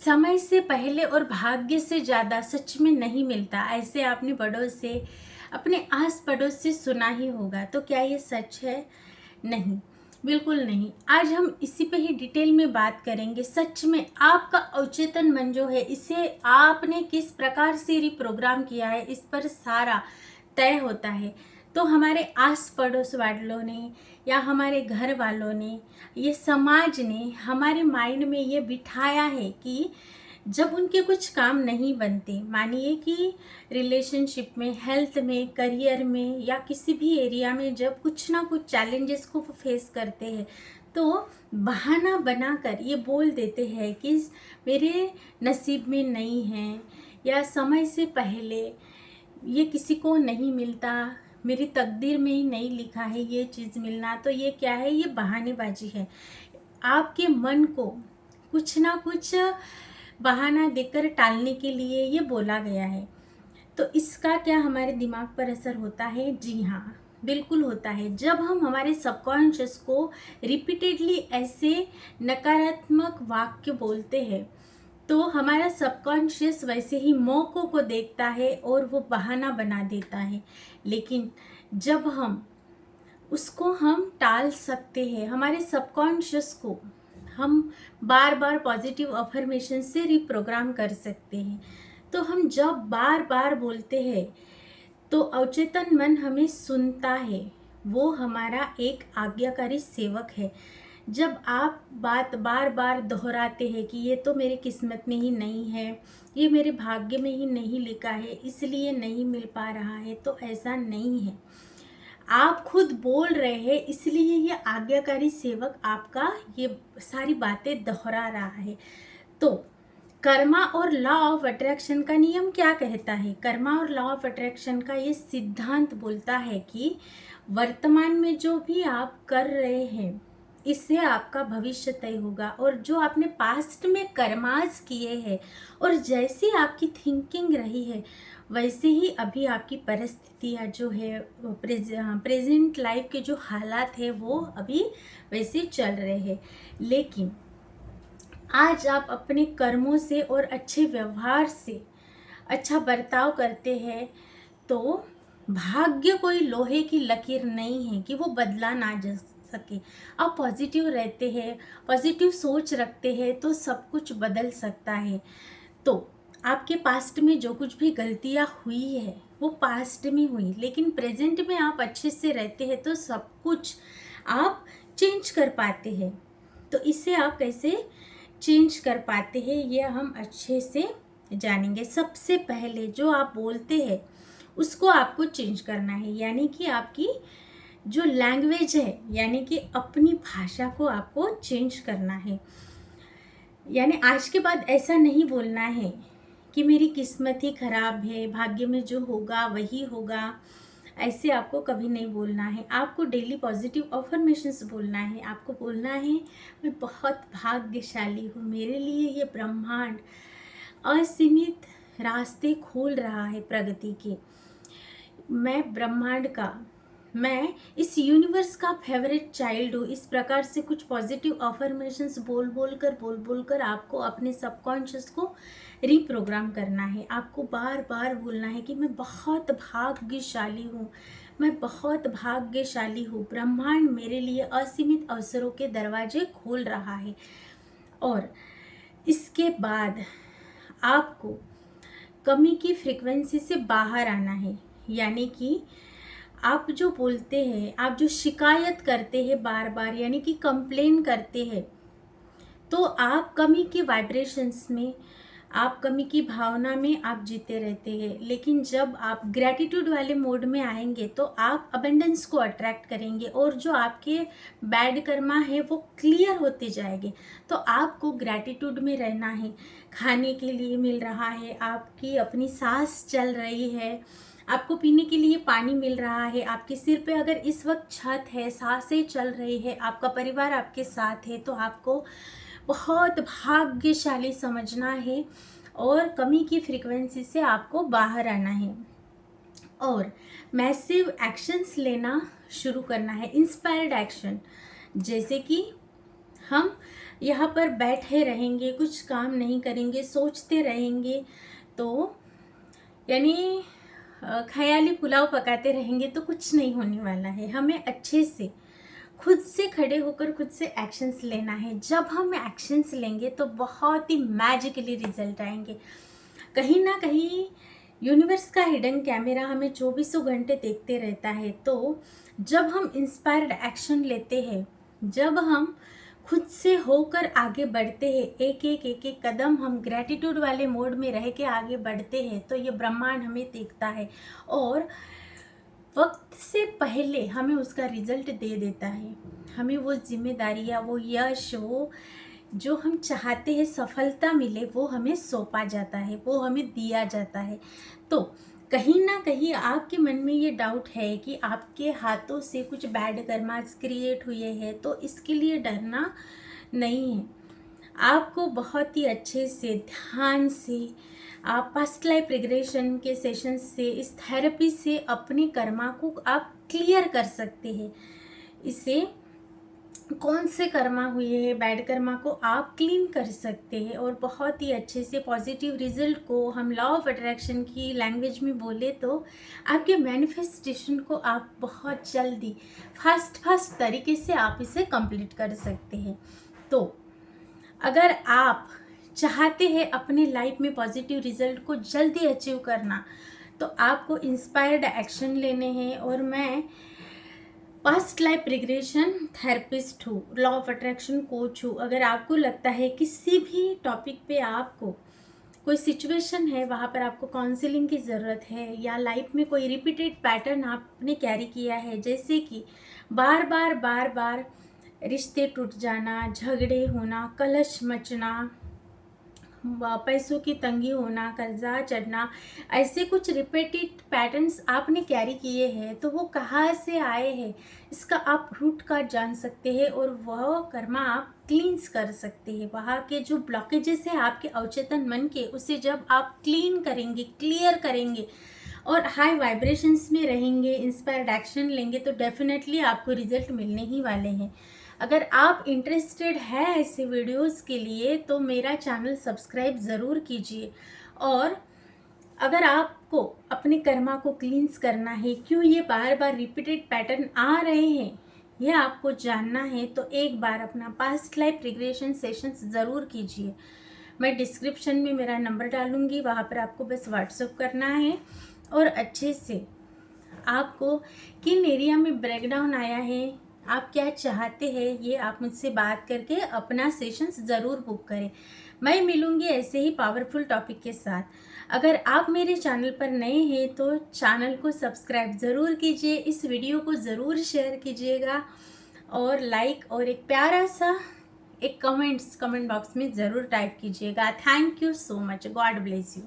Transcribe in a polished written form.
समय से पहले और भाग्य से ज़्यादा सच में नहीं मिलता, ऐसे आपने बड़ों से, अपने आस पड़ोस से सुना ही होगा। तो क्या ये सच है? नहीं, बिल्कुल नहीं। आज हम इसी पे ही डिटेल में बात करेंगे। सच में आपका अवचेतन मन जो है, इसे आपने किस प्रकार से रिप्रोग्राम किया है, इस पर सारा तय होता है। तो हमारे आस पड़ोस वालों ने या हमारे घर वालों ने, ये समाज ने हमारे माइंड में ये बिठाया है कि जब उनके कुछ काम नहीं बनते, मानिए कि रिलेशनशिप में, हेल्थ में, करियर में या किसी भी एरिया में जब कुछ ना कुछ चैलेंजेस को वो फेस करते हैं, तो बहाना बनाकर ये बोल देते हैं कि मेरे नसीब में नहीं है, या समय से पहले ये किसी को नहीं मिलता, मेरी तकदीर में ही नहीं लिखा है ये चीज़ मिलना। तो ये क्या है? ये बहानेबाजी है। आपके मन को कुछ ना कुछ बहाना देकर टालने के लिए ये बोला गया है। तो इसका क्या हमारे दिमाग पर असर होता है? जी हाँ, बिल्कुल होता है। जब हम हमारे सबकॉन्शियस को रिपीटेडली ऐसे नकारात्मक वाक्य बोलते हैं, तो हमारा सबकॉन्शियस वैसे ही मौकों को देखता है और वो बहाना बना देता है। लेकिन जब हम टाल सकते हैं, हमारे सबकॉन्शियस को हम बार बार पॉजिटिव अफर्मेशन से रिप्रोग्राम कर सकते हैं। तो हम जब बार बार बोलते हैं तो अवचेतन मन हमें सुनता है। वो हमारा एक आज्ञाकारी सेवक है। जब आप बात बार बार दोहराते हैं कि ये तो मेरी किस्मत में ही नहीं है, ये मेरे भाग्य में ही नहीं लिखा है, इसलिए नहीं मिल पा रहा है, तो ऐसा नहीं है। आप खुद बोल रहे हैं, इसलिए ये आज्ञाकारी सेवक आपका ये सारी बातें दोहरा रहा है। तो कर्मा और लॉ ऑफ अट्रैक्शन का नियम क्या कहता है? कर्मा और लॉ ऑफ अट्रैक्शन का ये सिद्धांत बोलता है कि वर्तमान में जो भी आप कर रहे हैं, इससे आपका भविष्य तय होगा। और जो आपने पास्ट में कर्मास किए हैं और जैसी आपकी थिंकिंग रही है, वैसे ही अभी आपकी परिस्थितियाँ जो है, प्रेजेंट लाइफ के जो हालात है, वो अभी वैसे चल रहे हैं। लेकिन आज आप अपने कर्मों से और अच्छे व्यवहार से, अच्छा बर्ताव करते हैं, तो भाग्य कोई लोहे की लकीर नहीं है कि वो बदला ना जा सके। आप पॉजिटिव रहते हैं, पॉजिटिव सोच रखते हैं, तो सब कुछ बदल सकता है। तो आपके पास्ट में जो कुछ भी गलतियां हुई है, वो पास्ट में हुई, लेकिन प्रेजेंट में आप अच्छे से रहते हैं, तो सब कुछ आप चेंज कर पाते हैं। तो इससे आप कैसे चेंज कर पाते हैं, ये हम अच्छे से जानेंगे। सबसे पहले जो आप बोलते हैं उसको आपको चेंज करना है, यानी कि आपकी जो लैंग्वेज है, यानी कि अपनी भाषा को आपको चेंज करना है। यानी आज के बाद ऐसा नहीं बोलना है कि मेरी किस्मत ही खराब है, भाग्य में जो होगा वही होगा। ऐसे आपको कभी नहीं बोलना है। आपको डेली पॉजिटिव अफर्मेशंस बोलना है। आपको बोलना है, मैं बहुत भाग्यशाली हूँ, मेरे लिए ये ब्रह्मांड असीमित रास्ते खोल रहा है प्रगति के। मैं इस यूनिवर्स का फेवरेट चाइल्ड हूँ। इस प्रकार से कुछ पॉजिटिव अफर्मेशंस बोल बोल कर आपको अपने सबकॉन्शियस को रिप्रोग्राम करना है। आपको बार बार बोलना है कि मैं बहुत भाग्यशाली हूँ, मैं बहुत भाग्यशाली हूँ, ब्रह्मांड मेरे लिए असीमित अवसरों के दरवाजे खोल रहा है। और इसके बाद आपको कमी की फ्रीक्वेंसी से बाहर आना है। यानी कि आप जो बोलते हैं, आप जो शिकायत करते हैं बार बार, यानी कि कंप्लेन करते हैं, तो आप कमी के वाइब्रेशंस में, आप कमी की भावना में आप जीते रहते हैं। लेकिन जब आप ग्रैटिट्यूड वाले मोड में आएंगे, तो आप अबेंडेंस को अट्रैक्ट करेंगे और जो आपके बैड कर्मा है वो क्लियर होते जाएंगे। तो आपको ग्रैटिट्यूड में रहना है। खाने के लिए मिल रहा है, आपकी अपनी सांस चल रही है, आपको पीने के लिए पानी मिल रहा है, आपके सिर पे अगर इस वक्त छत है, सांसें चल रही है, आपका परिवार आपके साथ है, तो आपको बहुत भाग्यशाली समझना है और कमी की फ्रीक्वेंसी से आपको बाहर आना है और मैसिव एक्शंस लेना शुरू करना है। इंस्पायर्ड एक्शन, जैसे कि हम यहाँ पर बैठे रहेंगे, कुछ काम नहीं करेंगे, सोचते रहेंगे, तो यानी ख़याली पुलाव पकाते रहेंगे तो कुछ नहीं होने वाला है। हमें अच्छे से खुद से खड़े होकर खुद से एक्शंस लेना है। जब हम एक्शंस लेंगे तो बहुत ही मैजिकली रिजल्ट आएंगे। कहीं ना कहीं यूनिवर्स का हिडन कैमरा हमें चौबीसों घंटे देखते रहता है। तो जब हम इंस्पायर्ड एक्शन लेते हैं, जब हम खुद से होकर आगे बढ़ते हैं, एक एक कदम हम ग्रैटिट्यूड वाले मोड में रह के आगे बढ़ते हैं, तो ये ब्रह्मांड हमें देखता है और वक्त से पहले हमें उसका रिजल्ट दे देता है। हमें वो जिम्मेदारियाँ, वो यश, वो जो हम चाहते हैं सफलता मिले, वो हमें सौंपा जाता है, वो हमें दिया जाता है। तो कहीं ना कहीं आपके मन में ये डाउट है कि आपके हाथों से कुछ बैड कर्मास क्रिएट हुए हैं, तो इसके लिए डरना नहीं है। आपको बहुत ही अच्छे से ध्यान से आप पास्ट लाइफ रिग्रेशन के सेशन से, इस थेरेपी से अपने कर्मा को आप क्लियर कर सकते हैं। इसे कौन से कर्मा हुए हैं, बैड कर्मा को आप क्लीन कर सकते हैं और बहुत ही अच्छे से पॉजिटिव रिजल्ट को हम लॉ ऑफ अट्रैक्शन की लैंग्वेज में बोले तो आपके मैनिफेस्टेशन को आप बहुत जल्दी फास्ट तरीके से आप इसे कंप्लीट कर सकते हैं। तो अगर आप चाहते हैं अपने लाइफ में पॉजिटिव रिजल्ट को जल्दी अचीव करना, तो आपको इंस्पायर्ड एक्शन लेने हैं। और मैं पास्ट लाइफ रिग्रेशन थेरेपिस्ट हूँ, लॉ ऑफ अट्रैक्शन कोच हूँ। अगर आपको लगता है किसी भी टॉपिक पे आपको कोई सिचुएशन है, वहाँ पर आपको काउंसलिंग की ज़रूरत है, या लाइफ में कोई रिपीटेड पैटर्न आपने कैरी किया है, जैसे कि बार बार रिश्ते टूट जाना, झगड़े होना, कलश मचना, पैसों की तंगी होना, कर्जा चढ़ना, ऐसे कुछ रिपीटेड पैटर्न्स आपने कैरी किए हैं, तो वो कहाँ से आए हैं, इसका आप रूट का जान सकते हैं और वह कर्मा आप क्लींस कर सकते हैं। वहाँ के जो ब्लॉकेजेस हैं आपके अवचेतन मन के, उसे जब आप क्लीन करेंगे, क्लियर करेंगे और हाई वाइब्रेशंस में रहेंगे, इंस्पायर्ड एक्शन लेंगे, तो डेफिनेटली आपको रिजल्ट मिलने ही वाले हैं। अगर आप इंटरेस्टेड है ऐसे वीडियोस के लिए, तो मेरा चैनल सब्सक्राइब ज़रूर कीजिए। और अगर आपको अपने कर्मा को क्लींस करना है, क्यों ये बार बार रिपीटेड पैटर्न आ रहे हैं, ये आपको जानना है, तो एक बार अपना पास्ट लाइफ रिग्रेशन सेशंस ज़रूर कीजिए। मैं डिस्क्रिप्शन में मेरा नंबर डालूँगी, वहाँ पर आपको बस व्हाट्सअप करना है और अच्छे से आपको किन एरिया में ब्रेकडाउन आया है, आप क्या चाहते हैं, ये आप मुझसे बात करके अपना सेशंस ज़रूर बुक करें। मैं मिलूँगी ऐसे ही पावरफुल टॉपिक के साथ। अगर आप मेरे चैनल पर नए हैं तो चैनल को सब्सक्राइब ज़रूर कीजिए, इस वीडियो को ज़रूर शेयर कीजिएगा और लाइक और एक प्यारा सा एक कमेंट बॉक्स में ज़रूर टाइप कीजिएगा। Thank you so much. God bless you.